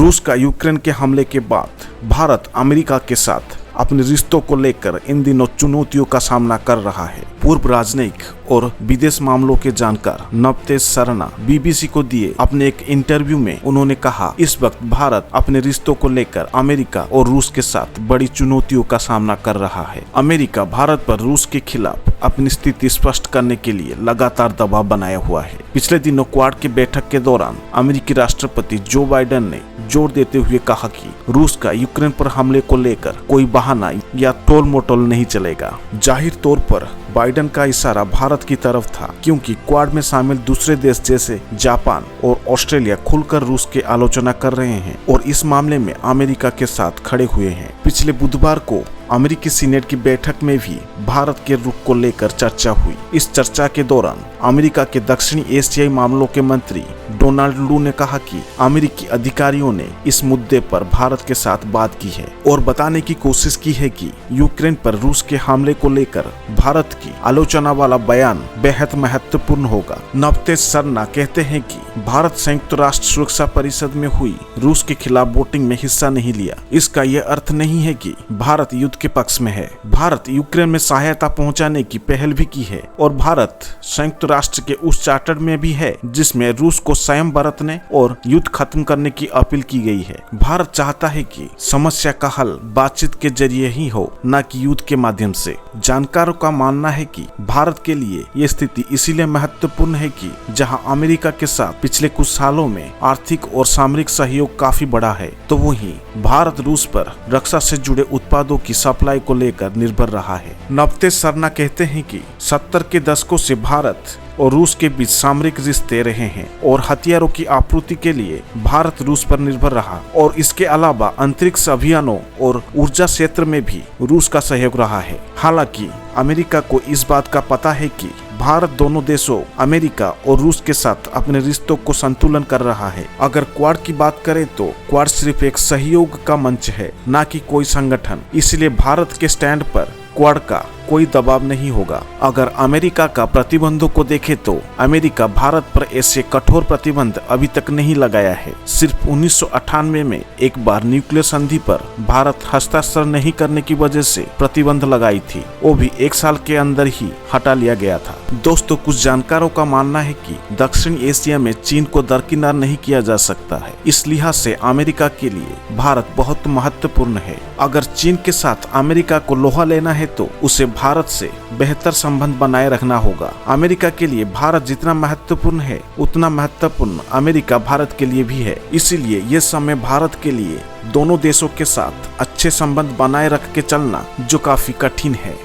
रूस का यूक्रेन के हमले के बाद भारत अमेरिका के साथ अपने रिश्तों को लेकर इन दिनों चुनौतियों का सामना कर रहा है। पूर्व राजनयिक और विदेश मामलों के जानकार नवतेज सरना बीबीसी को दिए अपने एक इंटरव्यू में उन्होंने कहा, इस वक्त भारत अपने रिश्तों को लेकर अमेरिका और रूस के साथ बड़ी चुनौतियों का सामना कर रहा है। अमेरिका भारत पर रूस के खिलाफ अपनी स्थिति स्पष्ट करने के लिए लगातार दबाव बनाया हुआ है। पिछले दिनों क्वाड की बैठक के दौरान अमेरिकी राष्ट्रपति जो बाइडेन ने जोर देते हुए कहा कि रूस का यूक्रेन पर हमले को लेकर कोई बहाना या टोल मोटोल नहीं चलेगा। जाहिर तौर पर बाइडेन का इशारा भारत की तरफ था, क्योंकि क्वाड में शामिल दूसरे देश जैसे जापान और ऑस्ट्रेलिया खुलकर रूस की आलोचना कर रहे हैं और इस मामले में अमेरिका के साथ खड़े हुए हैं। पिछले बुधवार को अमेरिकी सीनेट की बैठक में भी भारत के रुख को लेकर चर्चा हुई। इस चर्चा के दौरान अमेरिका के दक्षिणी एशियाई मामलों के मंत्री डोनाल्ड लू ने कहा कि अमेरिकी अधिकारियों ने इस मुद्दे पर भारत के साथ बात की है और बताने की कोशिश की है कि यूक्रेन पर रूस के हमले को लेकर भारत की आलोचना वाला बयान बेहद महत्वपूर्ण होगा। नवतेज सरना कहते हैं कि भारत संयुक्त राष्ट्र सुरक्षा परिषद में हुई रूस के खिलाफ वोटिंग में हिस्सा नहीं लिया। इसका यह अर्थ नहीं है कि भारत युद्ध के पक्ष में है। भारत यूक्रेन में सहायता पहुंचाने की पहल भी की है और भारत संयुक्त राष्ट्र के उस चार्टर में भी है जिसमें रूस को संयम बरतने और युद्ध खत्म करने की अपील की गई है। भारत चाहता है कि समस्या का हल बातचीत के जरिए ही हो, न कि युद्ध के माध्यम से। जानकारों का मानना है कि भारत के लिए ये स्थिति इसीलिए महत्वपूर्ण है कि जहां अमेरिका के साथ पिछले कुछ सालों में आर्थिक और सामरिक सहयोग काफी बढ़ा है, तो वहीं भारत रूस पर रक्षा से जुड़े उत्पादों की सप्लाई को लेकर निर्भर रहा है। नवतेज सरना कहते हैं कि 70 के दशकों से भारत और रूस के बीच सामरिक रिश्ते रहे हैं और हथियारों की आपूर्ति के लिए भारत रूस पर निर्भर रहा और इसके अलावा अंतरिक्ष अभियानों और ऊर्जा क्षेत्र में भी रूस का सहयोग रहा है। हालांकि अमेरिका को इस बात का पता है कि भारत दोनों देशों अमेरिका और रूस के साथ अपने रिश्तों को संतुलन कर रहा है। अगर क्वाड की बात करें तो क्वाड सिर्फ एक सहयोग का मंच है, न कि कोई संगठन। इसलिए भारत के स्टैंड पर क्वाड का कोई दबाव नहीं होगा। अगर अमेरिका का प्रतिबंधों को देखें तो अमेरिका भारत पर ऐसे कठोर प्रतिबंध अभी तक नहीं लगाया है। सिर्फ 1998 में एक बार न्यूक्लियर संधि पर भारत हस्ताक्षर नहीं करने की वजह से प्रतिबंध लगाई थी, वो भी 1 साल के अंदर ही हटा लिया गया था। दोस्तों, कुछ जानकारों का मानना है कि दक्षिण एशिया में चीन को दरकिनार नहीं किया जा सकता है। इस लिहाज से अमेरिका के लिए भारत बहुत महत्वपूर्ण है। अगर चीन के साथ अमेरिका को लोहा लेना है तो उसे भारत से बेहतर संबंध बनाए रखना होगा। अमेरिका के लिए भारत जितना महत्वपूर्ण है उतना महत्वपूर्ण अमेरिका भारत के लिए भी है। इसीलिए ये समय भारत के लिए दोनों देशों के साथ अच्छे संबंध बनाए रख के चलना जो काफी कठिन है।